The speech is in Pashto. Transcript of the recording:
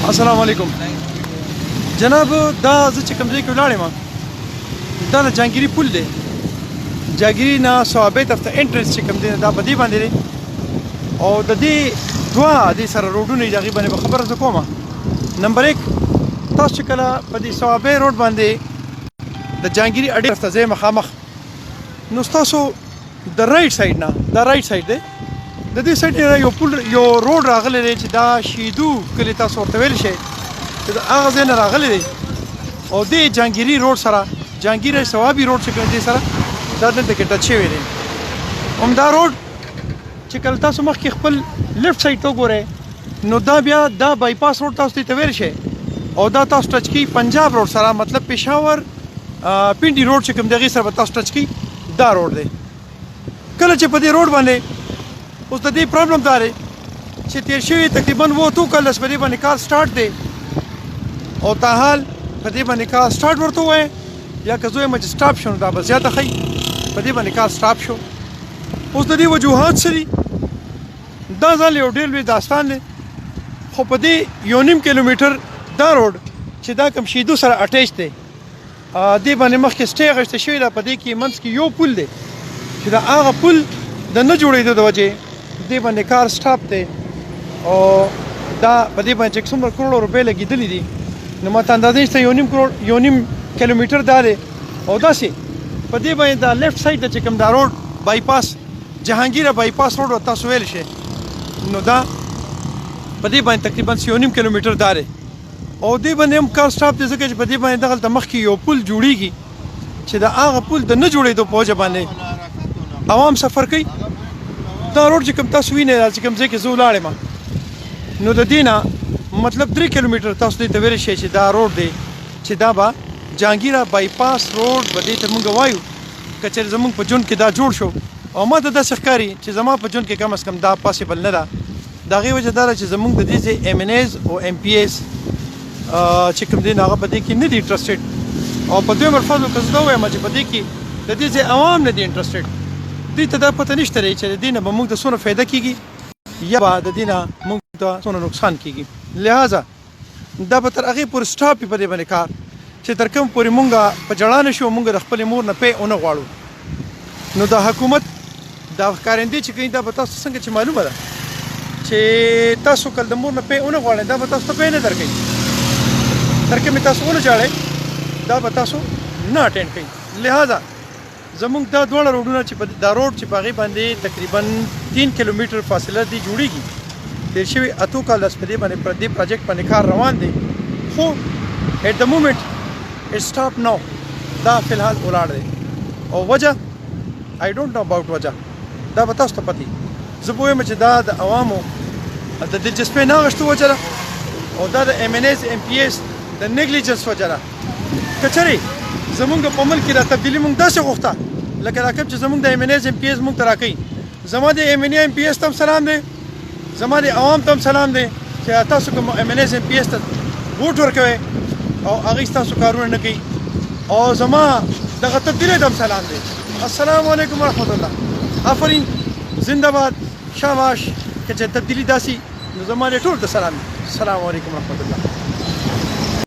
السلام علیکم جناب. دا زه چې کوم ځای کې ولاړ یم دا د جهانګیري پل دی. جهانګیري نه صوابۍ طرف ته انټرنس چې کوم دی دا په دې باندې دی او د دې دوه دې سره روډونه دي هغې باندې به خبره زه کومه. نمبر 1 تاسو چې کله په دې صوابۍ روډ باندې د جهانګیري اډې طرف ته ځئ مخامخ نو ستاسو د رایټ سایډ نه دا رایټ سایډ دی د دې سایډ نه یو روډ راغلی دی چې دا شیدو کلي تاسو ورته ویلی شئ چې د هغه ځای نه راغلی دی او دې جهانګیري روډ سره جهانګیري صوابي روډ چې کوم دې سره دا دلته کې ټچ شوی دی. همدا روډ چې کله تاسو مخکې خپل لیفټ سایډ ته وګورئ نو دا بیا دا بایپاس روډ تاسو ته ویل شي او دا تاسو ټچ کی پنجاب روډ سره مطلب پېښور پنډي روډ چې کوم دغې سره به تاسو ټچ کی دا روډ دی. کله چې په دې روډ باندې اوس د دې پرابلم دا دی چې تیر شوي تقریبا 2 کال په دې باندې کار سټارټ دی او تاحال په دې باندې کار سټارټ ورته ووایه یا که زه وایم چې سټاپ شو نو دا به زیاته ښایي په دې باندې کار سټاپ شو. اوس د دې وجوهات څه دي دا ځل یو ډېر لوی داستان دی خو په دې 1.5 کیلومیټر دا روډ چې دا کوم شیدو سره اټیچ دی دې باندې مخکې سټې اخیستې شوې ده په دې کې منځ کې یو پل دی چې دا هغه پل د نه جوړېدو د وجې دې باندې کار سټاپ دی او دا په دې باندې چې څومره کروړو روپۍ لګېدلي دي نو ما ته اندازه نشته 1.5 کیلومیټر دا دی او داسې په دې باندې دا لیفټ سایډ ته چې کوم دا روډ بایپاس جهانګیره بایپاس روډ تاسو ویلی شئ نو دا په دې باندې تقریبا 1.5 کیلومیټر دا دی او دې باندې هم کار سټاپ دی ځکه چې په دې باندې دغلته مخکې یو پل جوړیږي چې د هغه پل د نه جوړېدو په وجه باندې عوام سفر کوي. دا روډ چې کوم تاسو وینئ چې کوم ځای کې زه ولاړ یم نو د دې نه مطلب 3 کیلومیټر تاسو دې ته ویلی شئ چې دا روډ دی چې دا به جهانګیره بایپاس روډ به دې ته موږ وایو که چېرې زموږ په ژوند کې دا جوړ شو او ما ته داسې ښکاري چې زما په ژوند کې کم از کم دا پاسبل نه ده. د هغې وجه دا ده چې زموږ د دې ځای MNAs او MPAs چې کوم دی نو هغه په دې کې نه دي انټرسټډ او په دویم الفاظو که زه دا ووایم چې په دې کې د دې ځای عوام نه دي انټرسټډ دوی ته دا پته نشته دی چې د دې نه به موږ ته څومره فایده کېږي یا به د دې نه موږ ته څومره نقصان کېږي. لہذا دا به تر هغې پورې سټاپ وي په دې باندې کار چې تر کوم پورې مونږ په ژړا نه شو مونږ د خپلې مور نه پی ونه غواړو. نو د حکومت دا ښکارندې چې کوي دا به تاسو څنګه چې معلومه ده چې تاسو کله د مور نه پی ونه غواړئ دا به تاسو ته پی نه درکوي تر کومې تاسو ونه ژاړئ دا به تاسو نه اټینډ کوي. لہذا زموږ دا دواړه روډونه چې دا روډ چې په هغې باندې تقریبا 3 کیلومیټر فاصله دی جوړیږي تېر شوي 8 کال په دې باندې پر دې پروجیکټ باندې کار روان دی خو ایٹ د مومنټ سټاپ نو دا فی الحال ولاړ دی او وجه آی ډونټ نو اباؤټ وجه دا به تاسو ته پتې زه به وایم چې دا د عوامو د دلچسپۍ نه اخیستو وجه ده او دا د MNAs MPAs د نیګلیجنس وجه ده. که چېرې زموږ په ملک کې دا تبدیلي موږ داسې غوښته لکه دا کوم چې زموږ د MNAs MPAs موږ ته راکوي. زما د MNA MPAs ته هم سلام دی زما د عوام ته هم سلام دی چې تاسو کوم MNAs MPAs ته ووټ ورکوئ او هغې ستاسو کارونه نه کوي او زما دغه تبدیلی ته هم سلام دی. السلام علیکم ورحمت الله. آفرین زنده باد شاباش که چې تبدیلي داسې نو زما دې ټول ته سلام دی. السلام علیکم ورحمت الله.